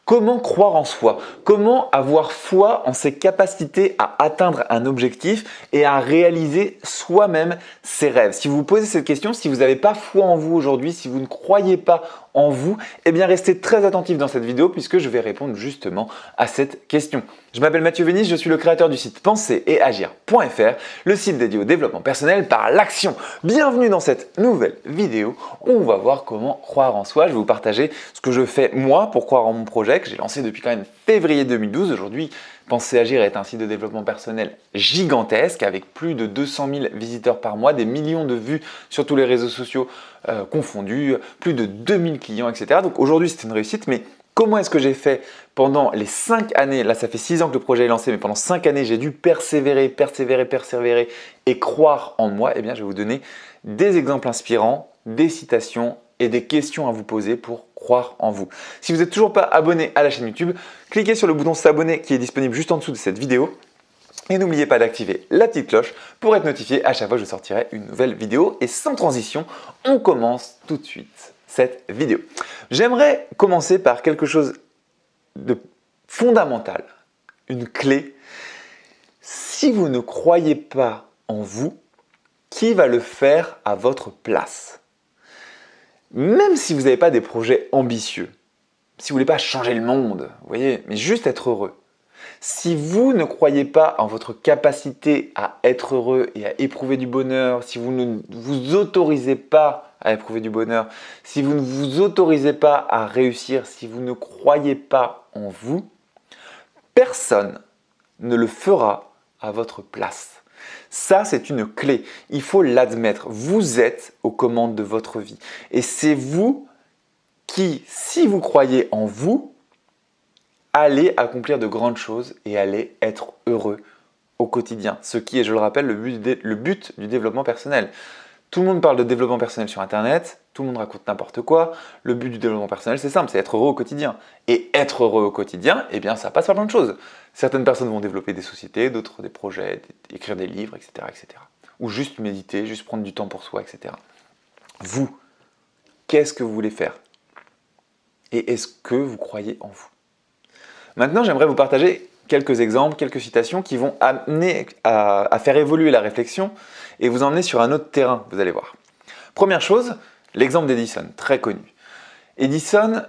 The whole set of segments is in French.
Comment croire en soi? Comment avoir foi en ses capacités à atteindre un objectif et à réaliser soi-même ses rêves? Si vous vous posez cette question, si vous n'avez pas foi en vous aujourd'hui, si vous ne croyez pas en vous, eh bien restez très attentif dans cette vidéo puisque je vais répondre justement à cette question. Je m'appelle Mathieu Vénis, je suis le créateur du site penser-et-agir.fr, le site dédié au développement personnel par l'action. Bienvenue dans cette nouvelle vidéo où on va voir comment croire en soi. Je vais vous partager ce que je fais moi pour croire en mon projet que j'ai lancé depuis quand même février 2012. Aujourd'hui, Penser Agir est un site de développement personnel gigantesque avec plus de 200 000 visiteurs par mois, des millions de vues sur tous les réseaux sociaux confondus, plus de 2000 clients, etc. Donc aujourd'hui, c'est une réussite, mais comment est-ce que j'ai fait pendant les 5 années, là ça fait 6 ans que le projet est lancé, mais pendant 5 années, j'ai dû persévérer et croire en moi? Eh bien, je vais vous donner des exemples inspirants, des citations et des questions à vous poser pour croire en vous. Si vous n'êtes toujours pas abonné à la chaîne YouTube, cliquez sur le bouton s'abonner qui est disponible juste en dessous de cette vidéo. Et n'oubliez pas d'activer la petite cloche pour être notifié à chaque fois que je sortirai une nouvelle vidéo. Et sans transition, on commence tout de suite cette vidéo. J'aimerais commencer par quelque chose de fondamental, une clé. Si vous ne croyez pas en vous, qui va le faire à votre place? Même si vous n'avez pas des projets ambitieux, si vous ne voulez pas changer le monde, vous voyez, mais juste être heureux. Si vous ne croyez pas en votre capacité à être heureux et à éprouver du bonheur, si vous ne vous autorisez pas à éprouver du bonheur, si vous ne vous autorisez pas à réussir, si vous ne croyez pas en vous, personne ne le fera à votre place. Ça, c'est une clé. Il faut l'admettre. Vous êtes aux commandes de votre vie. Et c'est vous qui, si vous croyez en vous, allez accomplir de grandes choses et allez être heureux au quotidien. Ce qui est, je le rappelle, le but du développement personnel. Tout le monde parle de développement personnel sur Internet, tout le monde raconte n'importe quoi. Le but du développement personnel, c'est simple, c'est être heureux au quotidien. Et être heureux au quotidien, eh bien, ça passe par plein de choses. Certaines personnes vont développer des sociétés, d'autres des projets, écrire des livres, etc., etc. Ou juste méditer, juste prendre du temps pour soi, etc. Vous, qu'est-ce que vous voulez faire? Et est-ce que vous croyez en vous? Maintenant, j'aimerais vous partager quelques exemples, quelques citations qui vont amener à faire évoluer la réflexion et vous emmener sur un autre terrain, vous allez voir. Première chose, l'exemple d'Edison, très connu. Edison,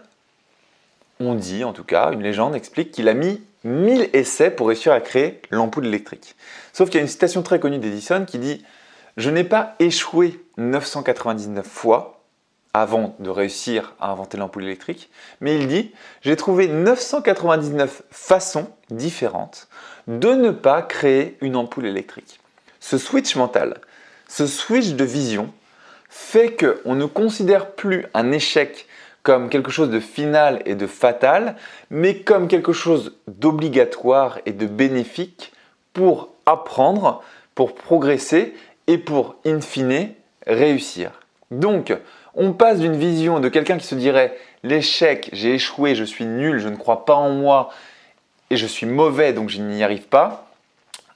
on dit en tout cas, une légende explique qu'il a mis 1000 essais pour réussir à créer l'ampoule électrique. Sauf qu'il y a une citation très connue d'Edison qui dit « Je n'ai pas échoué 999 fois » avant de réussir à inventer l'ampoule électrique, mais il dit « J'ai trouvé 999 façons différentes de ne pas créer une ampoule électrique. » Ce switch mental, ce switch de vision fait qu'on ne considère plus un échec comme quelque chose de final et de fatal, mais comme quelque chose d'obligatoire et de bénéfique pour apprendre, pour progresser et pour, in fine, réussir. Donc, on passe d'une vision de quelqu'un qui se dirait « l'échec, j'ai échoué, je suis nul, je ne crois pas en moi et je suis mauvais donc je n'y arrive pas »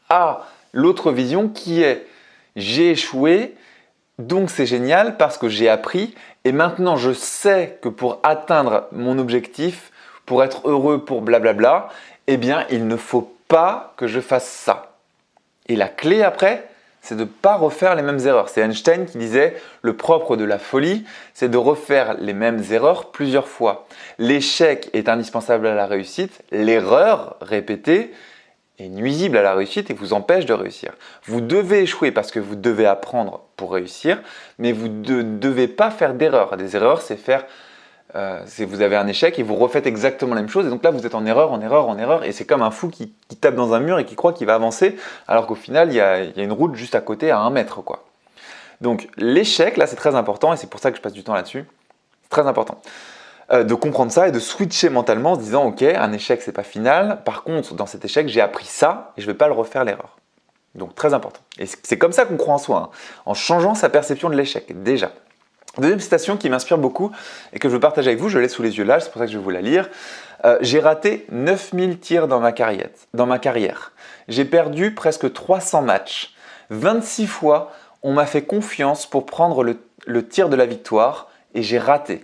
à l'autre vision qui est « j'ai échoué, donc c'est génial parce que j'ai appris et maintenant je sais que pour atteindre mon objectif, pour être heureux, pour blablabla, eh bien il ne faut pas que je fasse ça. » Et la clé après, c'est de ne pas refaire les mêmes erreurs. C'est Einstein qui disait « le propre de la folie, c'est de refaire les mêmes erreurs plusieurs fois. L'échec est indispensable à la réussite, l'erreur répétée est nuisible à la réussite et vous empêche de réussir. Vous devez échouer parce que vous devez apprendre pour réussir, mais vous ne devez pas faire d'erreurs. Des erreurs, c'est faire… vous avez un échec et vous refaites exactement la même chose et donc là vous êtes en erreur et c'est comme un fou qui tape dans un mur et qui croit qu'il va avancer alors qu'au final il y a une route juste à côté à 1 mètre quoi. Donc l'échec là c'est très important et c'est pour ça que je passe du temps là-dessus. C'est très important de comprendre ça et de switcher mentalement en se disant ok, un échec c'est pas final, par contre dans cet échec j'ai appris ça et je ne vais pas le refaire l'erreur. Donc très important. Et c'est comme ça qu'on croit en soi, hein, en changeant sa perception de l'échec déjà. Deuxième citation qui m'inspire beaucoup et que je veux partager avec vous, je l'ai sous les yeux là, c'est pour ça que je vais vous la lire. J'ai raté 9000 tirs dans ma carrière. J'ai perdu presque 300 matchs. 26 fois, on m'a fait confiance pour prendre le tir de la victoire et j'ai raté.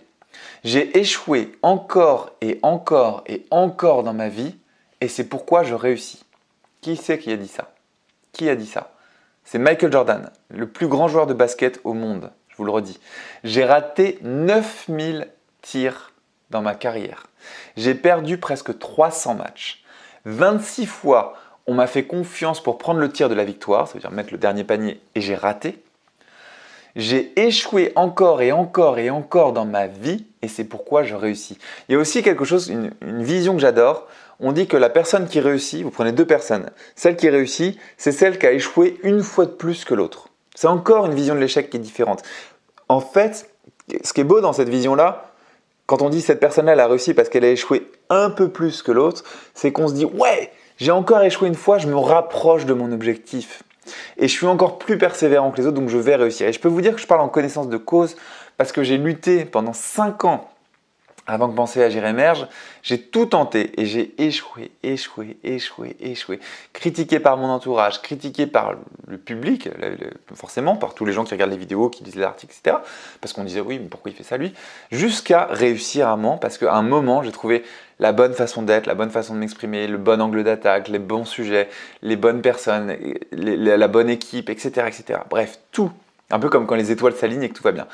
J'ai échoué encore et encore et encore dans ma vie et c'est pourquoi je réussis. Qui c'est qui a dit ça? Qui a dit ça? C'est Michael Jordan, le plus grand joueur de basket au monde, je vous le redis. J'ai raté 9000 tirs dans ma carrière. J'ai perdu presque 300 matchs. 26 fois, on m'a fait confiance pour prendre le tir de la victoire, ça veut dire mettre le dernier panier, et j'ai raté. J'ai échoué encore et encore et encore dans ma vie et c'est pourquoi je réussis. Il y a aussi quelque chose, une vision que j'adore. On dit que la personne qui réussit, vous prenez deux personnes, celle qui réussit, c'est celle qui a échoué une fois de plus que l'autre. C'est encore une vision de l'échec qui est différente. En fait, ce qui est beau dans cette vision-là, quand on dit cette personne-là elle a réussi parce qu'elle a échoué un peu plus que l'autre, c'est qu'on se dit « Ouais, j'ai encore échoué une fois, je me rapproche de mon objectif. » Et je suis encore plus persévérant que les autres, donc je vais réussir. Et je peux vous dire que je parle en connaissance de cause parce que j'ai lutté pendant 5 ans avant que Penser et Agir émerge. J'ai tout tenté et j'ai échoué. Critiqué par mon entourage, critiqué par le public, forcément, par tous les gens qui regardent les vidéos, qui lisent les articles, etc. Parce qu'on disait oui, mais pourquoi il fait ça lui? Jusqu'à réussir à un moment, parce qu'à un moment, j'ai trouvé la bonne façon d'être, la bonne façon de m'exprimer, le bon angle d'attaque, les bons sujets, les bonnes personnes, la bonne équipe, etc., etc. Bref, tout. Un peu comme quand les étoiles s'alignent et que tout va bien.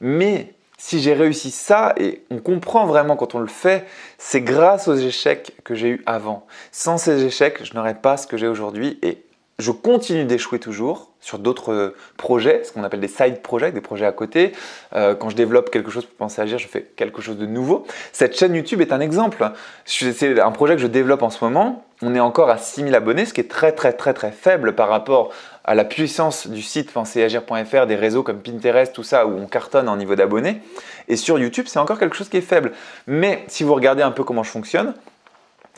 Mais si j'ai réussi ça, et on comprend vraiment quand on le fait, c'est grâce aux échecs que j'ai eu avant. Sans ces échecs, je n'aurais pas ce que j'ai aujourd'hui et je continue d'échouer toujours sur d'autres projets, ce qu'on appelle des side projects, des projets à côté. Quand je développe quelque chose pour Penser à Agir, je fais quelque chose de nouveau. Cette chaîne YouTube est un exemple. C'est un projet que je développe en ce moment. On est encore à 6000 abonnés, ce qui est très faible par rapport à la puissance du site penseragir.fr, des réseaux comme Pinterest, tout ça, où on cartonne en niveau d'abonnés. Et sur YouTube, c'est encore quelque chose qui est faible. Mais si vous regardez un peu comment je fonctionne,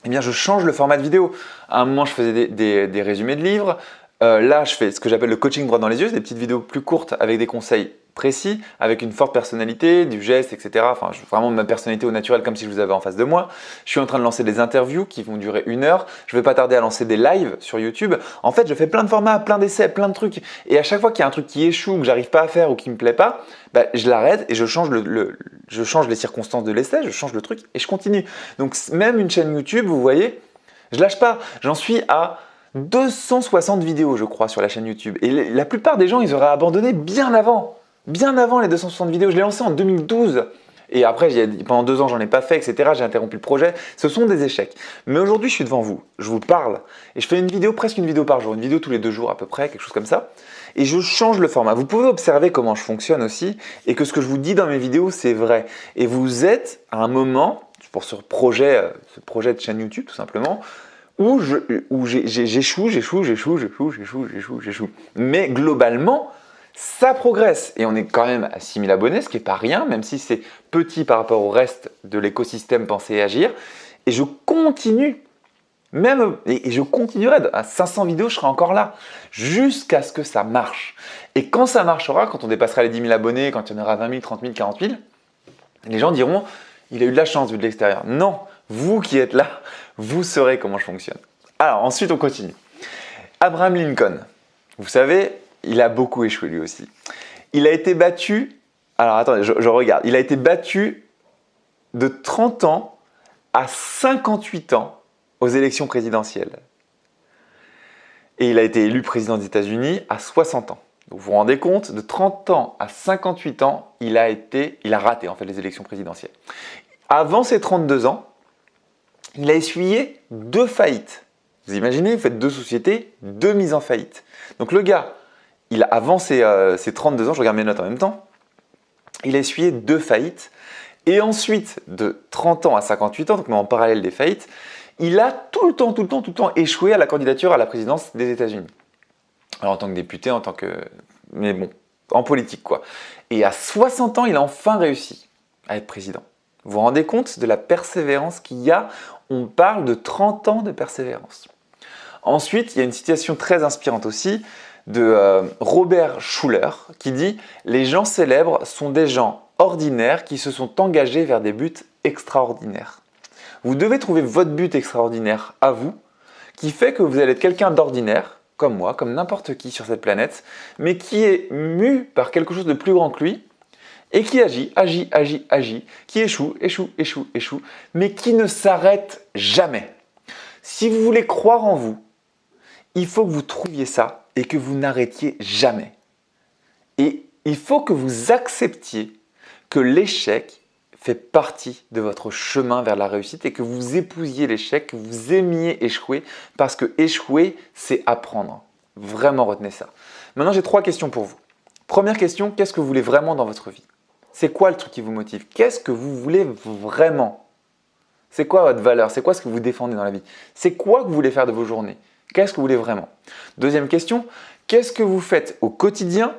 eh bien, je change le format de vidéo. À un moment, je faisais des résumés de livres. Là, je fais ce que j'appelle le coaching droit dans les yeux. C'est des petites vidéos plus courtes avec des conseils précis, avec une forte personnalité, du geste, etc. Enfin, vraiment ma personnalité au naturel, comme si je vous avais en face de moi. Je suis en train de lancer des interviews qui vont durer 1 heure. Je ne vais pas tarder à lancer des lives sur YouTube. En fait, je fais plein de formats, plein d'essais, plein de trucs. Et à chaque fois qu'il y a un truc qui échoue, que j'arrive pas à faire ou qui me plaît pas, bah, je l'arrête et je change les circonstances de l'essai, je change le truc et je continue. Donc même une chaîne YouTube, vous voyez, je lâche pas. J'en suis à 260 vidéos, je crois, sur la chaîne YouTube. Et la plupart des gens, ils auraient abandonné bien avant les 260 vidéos. Je l'ai lancé en 2012. Et après, pendant 2 ans, j'en ai pas fait, etc. J'ai interrompu le projet. Ce sont des échecs. Mais aujourd'hui, je suis devant vous. Je vous parle. Et je fais une vidéo, presque une vidéo par jour. Une vidéo tous les 2 jours à peu près, quelque chose comme ça. Et je change le format. Vous pouvez observer comment je fonctionne aussi. Et que ce que je vous dis dans mes vidéos, c'est vrai. Et vous êtes à un moment, pour ce projet de chaîne YouTube, tout simplement, où j'échoue. Mais globalement, ça progresse et on est quand même à 6000 abonnés, ce qui n'est pas rien, même si c'est petit par rapport au reste de l'écosystème Penser et Agir. Et je continue, et je continuerai à 500 vidéos, je serai encore là, jusqu'à ce que ça marche. Et quand ça marchera, quand on dépassera les 10 000 abonnés, quand il y en aura 20 000, 30 000, 40 000, les gens diront « il a eu de la chance vu de l'extérieur ». Non, vous qui êtes là, vous saurez comment je fonctionne. Alors ensuite, on continue. Abraham Lincoln, vous savez, il a beaucoup échoué lui aussi. Il a été battu, alors attendez, je regarde, il a été battu de 30 ans à 58 ans aux élections présidentielles. Et il a été élu président des États-Unis à 60 ans. Donc vous vous rendez compte, de 30 ans à 58 ans, il a raté en fait les élections présidentielles. Avant ses 32 ans, il a essuyé 2 faillites. Vous imaginez, vous faites 2 sociétés, 2 mises en faillite. Donc le gars, avant ses 32 ans, je regarde mes notes en même temps, il a essuyé 2 faillites. Et ensuite, de 30 ans à 58 ans, donc en parallèle des faillites, il a tout le temps échoué à la candidature à la présidence des États-Unis. Alors en tant que député, mais bon, en politique quoi. Et à 60 ans, il a enfin réussi à être président. Vous vous rendez compte de la persévérance qu'il y a? On parle de 30 ans de persévérance. Ensuite, il y a une citation très inspirante aussi de Robert Schuller qui dit « Les gens célèbres sont des gens ordinaires qui se sont engagés vers des buts extraordinaires. » Vous devez trouver votre but extraordinaire à vous qui fait que vous allez être quelqu'un d'ordinaire, comme moi, comme n'importe qui sur cette planète, mais qui est mu par quelque chose de plus grand que lui et qui agit, qui échoue, mais qui ne s'arrête jamais. Si vous voulez croire en vous, il faut que vous trouviez ça et que vous n'arrêtiez jamais. Et il faut que vous acceptiez que l'échec fait partie de votre chemin vers la réussite et que vous épousiez l'échec, que vous aimiez échouer parce que échouer, c'est apprendre. Vraiment retenez ça. Maintenant, j'ai 3 questions pour vous. Première question, qu'est-ce que vous voulez vraiment dans votre vie? C'est quoi le truc qui vous motive? Qu'est-ce que vous voulez vraiment? C'est quoi votre valeur? C'est quoi ce que vous défendez dans la vie? C'est quoi que vous voulez faire de vos journées? Qu'est-ce que vous voulez vraiment? Deuxième question, qu'est-ce que vous faites au quotidien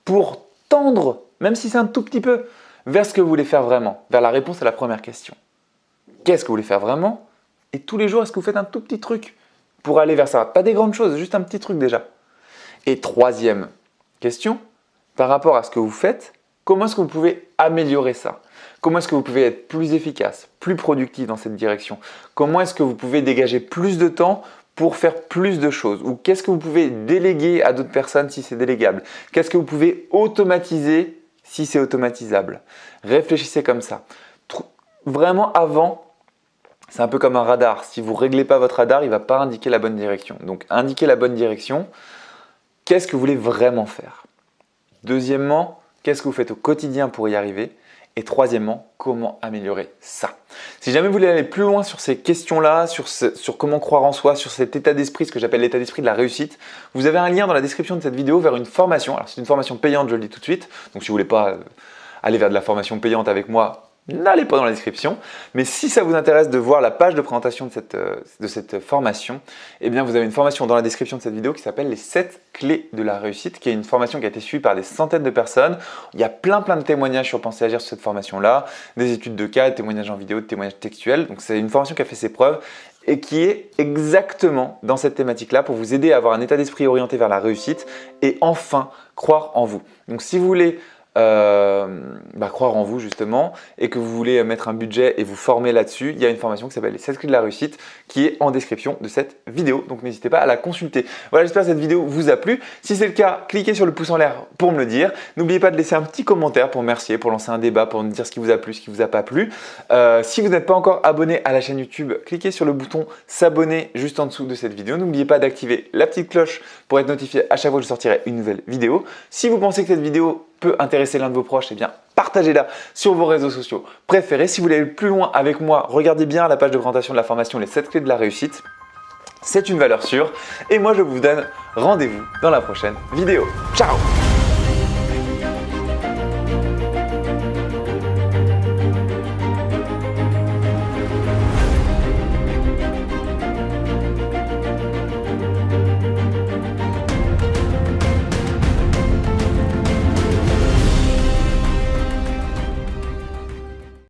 pour tendre, même si c'est un tout petit peu, vers ce que vous voulez faire vraiment, vers la réponse à la première question? Qu'est-ce que vous voulez faire vraiment? Et tous les jours, est-ce que vous faites un tout petit truc pour aller vers ça? Pas des grandes choses, juste un petit truc déjà. Et troisième question, par rapport à ce que vous faites, comment est-ce que vous pouvez améliorer ça? Comment est-ce que vous pouvez être plus efficace, plus productif dans cette direction? Comment est-ce que vous pouvez dégager plus de temps pour faire plus de choses? Ou qu'est-ce que vous pouvez déléguer à d'autres personnes si c'est délégable? Qu'est-ce que vous pouvez automatiser si c'est automatisable? Réfléchissez comme ça. Vraiment avant, c'est un peu comme un radar. Si vous ne réglez pas votre radar, il ne va pas indiquer la bonne direction. Donc indiquez la bonne direction. Qu'est-ce que vous voulez vraiment faire? Deuxièmement, qu'est-ce que vous faites au quotidien pour y arriver? Et troisièmement, comment améliorer ça? Si jamais vous voulez aller plus loin sur ces questions-là, sur comment croire en soi, sur cet état d'esprit, ce que j'appelle l'état d'esprit de la réussite, vous avez un lien dans la description de cette vidéo vers une formation. Alors c'est une formation payante, je le dis tout de suite. Donc si vous ne voulez pas aller vers de la formation payante avec moi, n'allez pas dans la description. Mais si ça vous intéresse de voir la page de présentation de cette formation, eh bien vous avez une formation dans la description de cette vidéo qui s'appelle les 7 clés de la réussite, qui est une formation qui a été suivie par des centaines de personnes. Il y a plein de témoignages sur Penser Agir sur cette formation-là, des études de cas, des témoignages en vidéo, des témoignages textuels. Donc c'est une formation qui a fait ses preuves et qui est exactement dans cette thématique-là pour vous aider à avoir un état d'esprit orienté vers la réussite et enfin croire en vous. Donc si vous voulez croire en vous justement et que vous voulez mettre un budget et vous former là-dessus, il y a une formation qui s'appelle les 7 clés de la réussite qui est en description de cette vidéo, donc n'hésitez pas à la consulter. Voilà, j'espère que cette vidéo vous a plu. Si c'est le cas, cliquez sur le pouce en l'air pour me le dire. N'oubliez pas de laisser un petit commentaire pour me remercier, pour lancer un débat, pour me dire ce qui vous a plu, ce qui vous a pas plu. Si vous n'êtes pas encore abonné à la chaîne YouTube, cliquez sur le bouton s'abonner juste en dessous de cette vidéo. N'oubliez pas d'activer la petite cloche pour être notifié à chaque fois que je sortirai une nouvelle vidéo. Si vous pensez que cette vidéo peut intéresser l'un de vos proches, eh bien partagez-la sur vos réseaux sociaux préférés. Si vous voulez aller plus loin avec moi, regardez bien la page de présentation de la formation Les 7 clés de la réussite. C'est une valeur sûre et moi je vous donne rendez-vous dans la prochaine vidéo. Ciao!